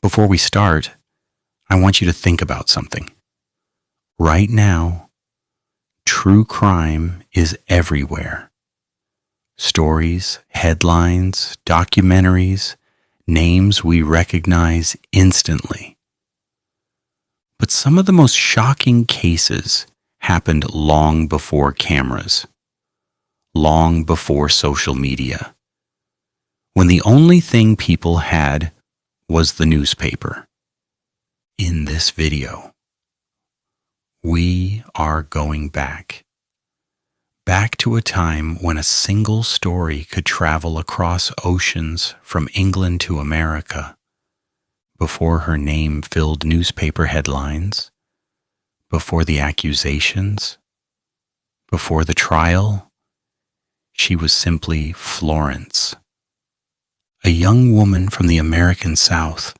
Before we start, I want you to think about something. Right now, true crime is everywhere. Stories, headlines, documentaries, names we recognize instantly. But some of the most shocking cases happened long before cameras, long before social media, when the only thing people had was the newspaper. In this video, we are going back to a time when a single story could travel across oceans from England to America, before her name filled newspaper headlines, before the accusations, before the trial. She was simply Florence, a young woman from the American South,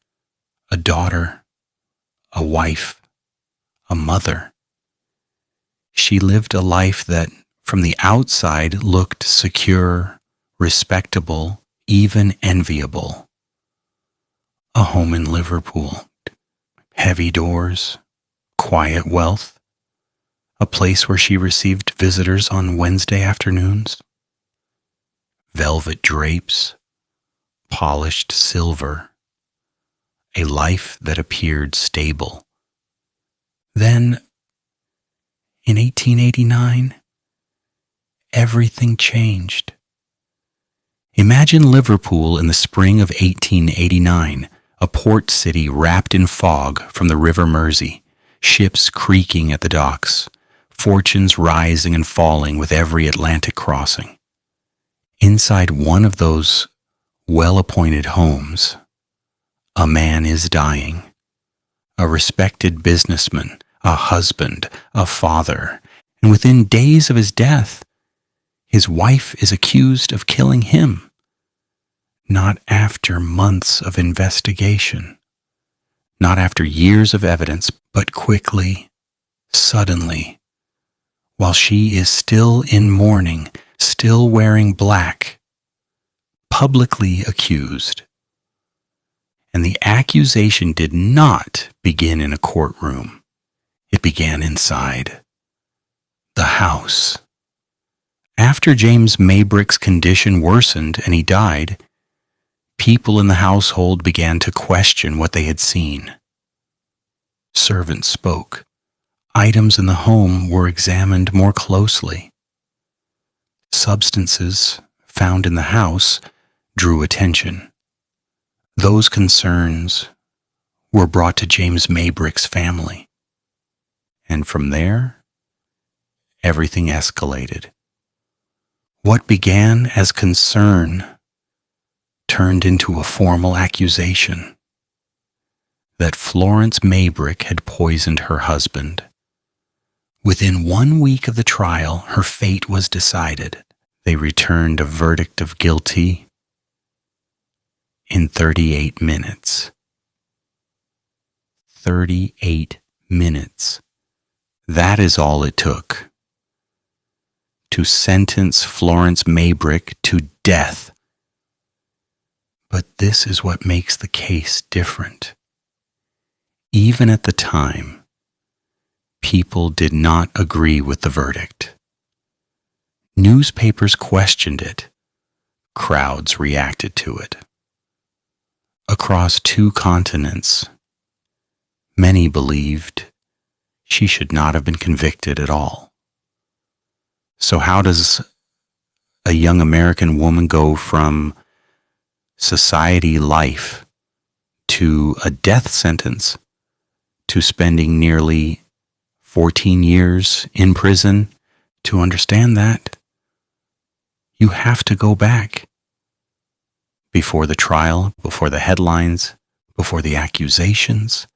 a daughter, a wife, a mother. She lived a life that, from the outside, looked secure, respectable, even enviable. A home in Liverpool, heavy doors, quiet wealth, a place where she received visitors on Wednesday afternoons, velvet drapes, polished silver, a life that appeared stable. Then, in 1889, everything changed. Imagine Liverpool in the spring of 1889, a port city wrapped in fog from the River Mersey, ships creaking at the docks, fortunes rising and falling with every Atlantic crossing. Inside one of those well-appointed homes, a man is dying, a respected businessman, a husband, a father, and within days of his death, his wife is accused of killing him. Not after months of investigation, not after years of evidence, but quickly, suddenly, while she is still in mourning, still wearing black, publicly accused. And the accusation did not begin in a courtroom. It began inside the house. After James Maybrick's condition worsened and he died, people in the household began to question what they had seen. Servants spoke. Items in the home were examined more closely. Substances found in the house drew attention. Those concerns were brought to James Maybrick's family. And from there, everything escalated. What began as concern turned into a formal accusation that Florence Maybrick had poisoned her husband. Within 1 week of the trial, her fate was decided. They returned a verdict of guilty in 38 minutes. 38 minutes. That is all it took to sentence Florence Maybrick to death. But this is what makes the case different. Even at the time, people did not agree with the verdict. Newspapers questioned it. Crowds reacted to it. Across 2 continents, many believed she should not have been convicted at all. So how does a young American woman go from society life to a death sentence to spending nearly 14 years in prison? To understand that, you have to go back before the trial, before the headlines, before the accusations,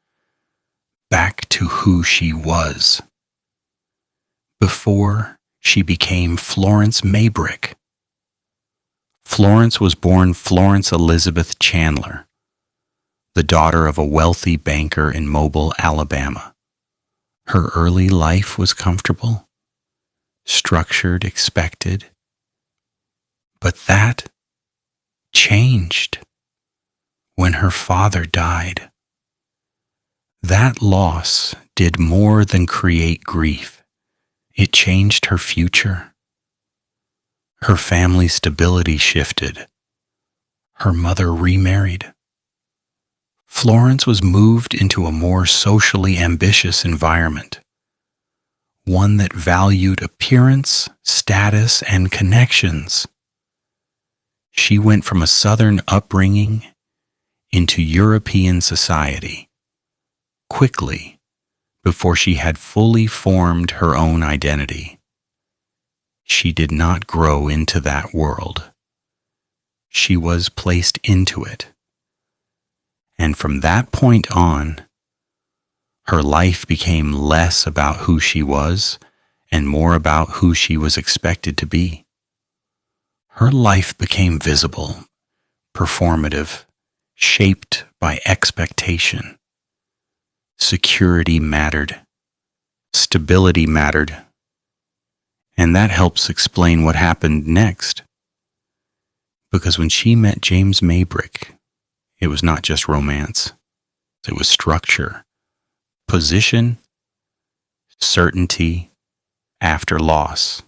back to who she was, before she became Florence Maybrick. Florence was born Florence Elizabeth Chandler, the daughter of a wealthy banker in Mobile, Alabama. Her early life was comfortable, structured, expected, but that changed when her father died. That loss did more than create grief. It changed her future. Her family stability shifted. Her mother remarried. Florence was moved into a more socially ambitious environment, one that valued appearance, status, and connections. She went from a Southern upbringing into European society quickly before she had fully formed her own identity. She did not grow into that world. She was placed into it. And from that point on, her life became less about who she was and more about who she was expected to be. Her life became visible, performative, shaped by expectation. Security mattered. Stability mattered. And that helps explain what happened next. Because when she met James Maybrick, it was not just romance. It was structure, position, certainty after loss.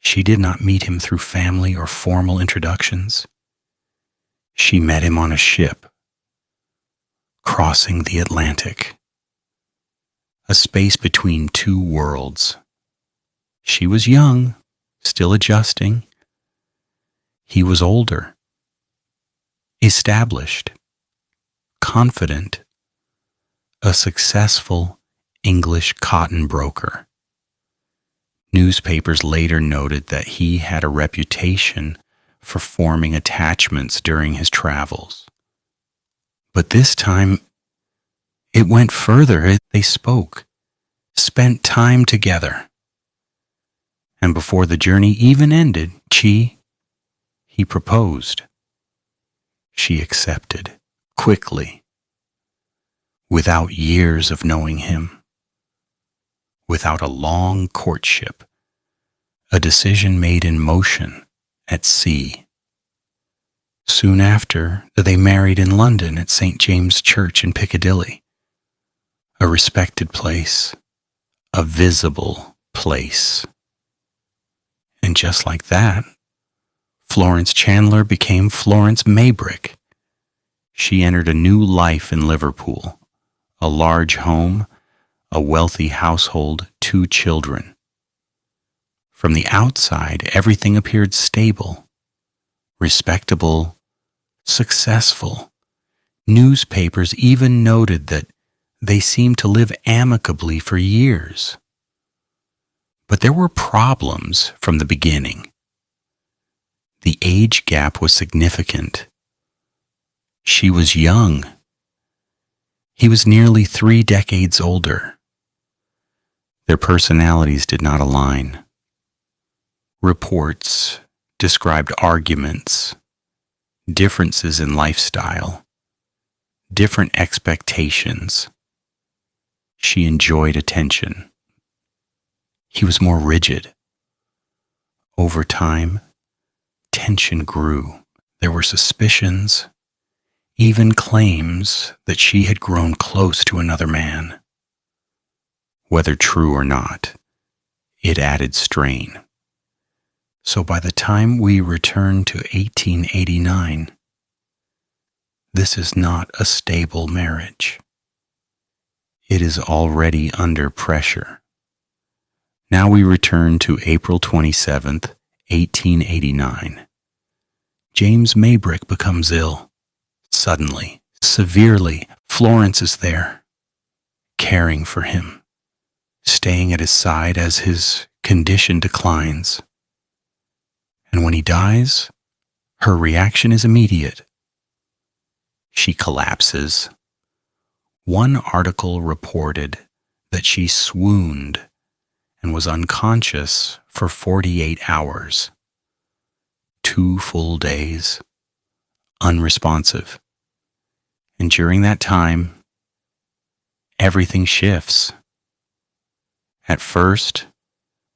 She did not meet him through family or formal introductions. She met him on a ship, crossing the Atlantic, a space between two worlds. She was young, still adjusting. He was older, established, confident, a successful English cotton broker. Newspapers later noted that he had a reputation for forming attachments during his travels. But this time, it went further. They spoke, spent time together. And before the journey even ended, he proposed. She accepted, quickly, without years of knowing him, without a long courtship, a decision made in motion at sea. Soon after, they married in London at St. James' Church in Piccadilly, a respected place, a visible place. And just like that, Florence Chandler became Florence Maybrick. She entered a new life in Liverpool, a large home, a wealthy household, 2 children. From the outside, everything appeared stable, respectable, successful. Newspapers even noted that they seemed to live amicably for years. But there were problems from the beginning. The age gap was significant. She was young. He was nearly 3 decades older. Their personalities did not align. Reports described arguments, differences in lifestyle, different expectations. She enjoyed attention. He was more rigid. Over time, tension grew. There were suspicions, even claims that she had grown close to another man. Whether true or not, it added strain. So by the time we return to 1889, this is not a stable marriage. It is already under pressure. Now we return to April 27th, 1889. James Maybrick becomes ill. Suddenly, severely. Florence is there, caring for him, staying at his side as his condition declines. And when he dies, her reaction is immediate. She collapses. One article reported that she swooned and was unconscious for 48 hours. 2 full days, unresponsive. And during that time, everything shifts. At first,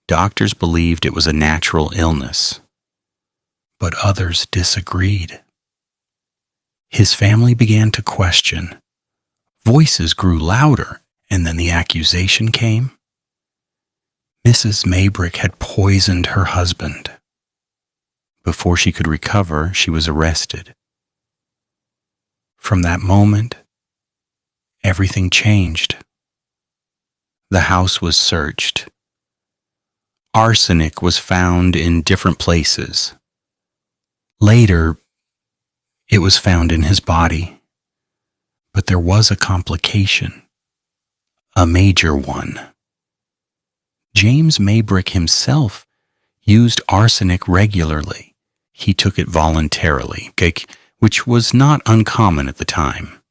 doctors believed it was a natural illness, but others disagreed. His family began to question. Voices grew louder, and then the accusation came. Mrs. Maybrick had poisoned her husband. Before she could recover, she was arrested. From that moment, everything changed. The house was searched. Arsenic was found in different places. Later, it was found in his body. But there was a complication, a major one. James Maybrick himself used arsenic regularly. He took it voluntarily, which was not uncommon at the time.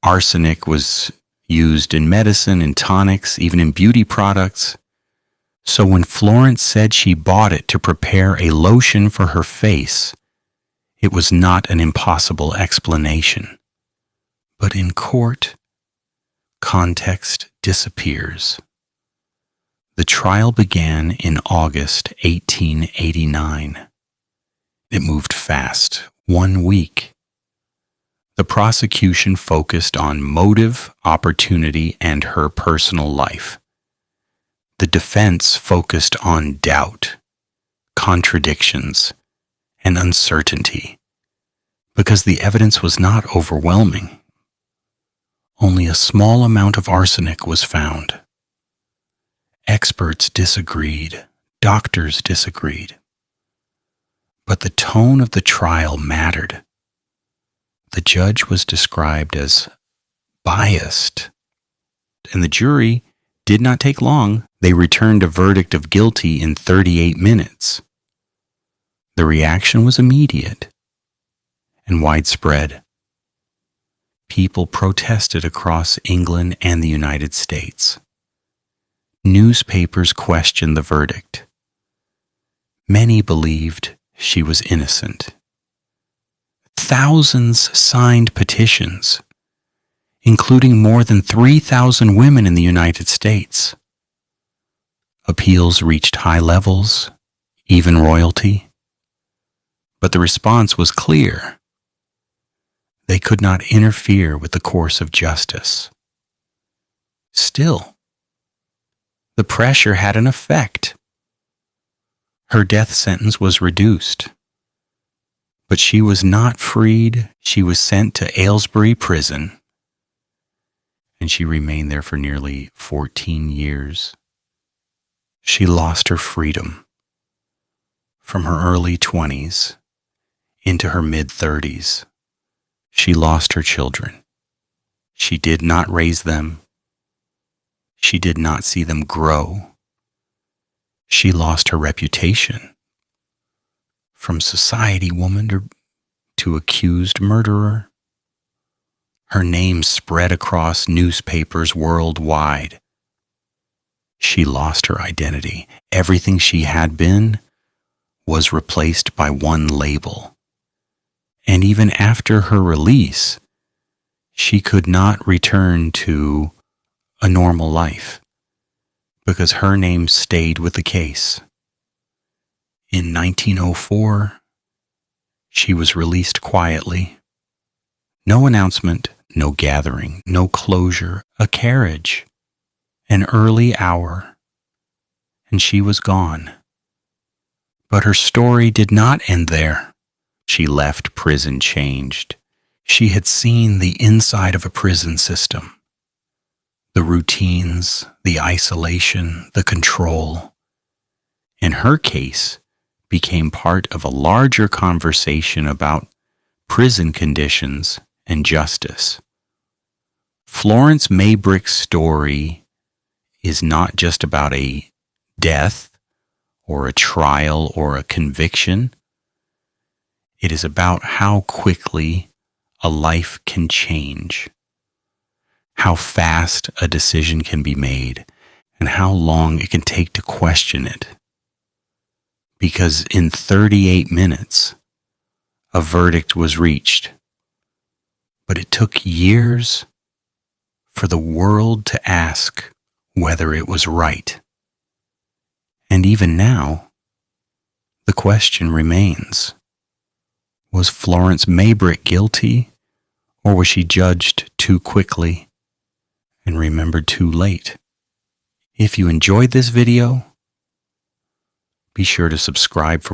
Arsenic was used in medicine, in tonics, even in beauty products. So when Florence said she bought it to prepare a lotion for her face, it was not an impossible explanation. But in court, context disappears. The trial began in August 1889. It moved fast, 1 week. The prosecution focused on motive, opportunity, and her personal life. The defense focused on doubt, contradictions, and uncertainty, because the evidence was not overwhelming. Only a small amount of arsenic was found. Experts disagreed. Doctors disagreed. But the tone of the trial mattered. The judge was described as biased, and the jury did not take long. They returned a verdict of guilty in 38 minutes. The reaction was immediate and widespread. People protested across England and the United States. Newspapers questioned the verdict. Many believed she was innocent. Thousands signed petitions, including more than 3,000 women in the United States. Appeals reached high levels, even royalty. But the response was clear. They could not interfere with the course of justice. Still, the pressure had an effect. Her death sentence was reduced. But she was not freed. She was sent to Aylesbury Prison, and she remained there for nearly 14 years. She lost her freedom from her early 20s into her mid-30s. She lost her children. She did not raise them. She did not see them grow. She lost her reputation. From society woman to accused murderer. Her name spread across newspapers worldwide. She lost her identity. Everything she had been was replaced by one label. And even after her release, she could not return to a normal life because her name stayed with the case. In 1904, she was released quietly. No announcement, no gathering, no closure, a carriage, an early hour, and she was gone. But her story did not end there. She left prison changed. She had seen the inside of a prison system. The routines, the isolation, the control. In her case, became part of a larger conversation about prison conditions and justice. Florence Maybrick's story is not just about a death or a trial or a conviction. It is about how quickly a life can change, how fast a decision can be made, and how long it can take to question it. Because in 38 minutes, a verdict was reached, but it took years for the world to ask whether it was right. And even now, the question remains. Was Florence Maybrick guilty, or was she judged too quickly and remembered too late. If you enjoyed this video, be sure to subscribe for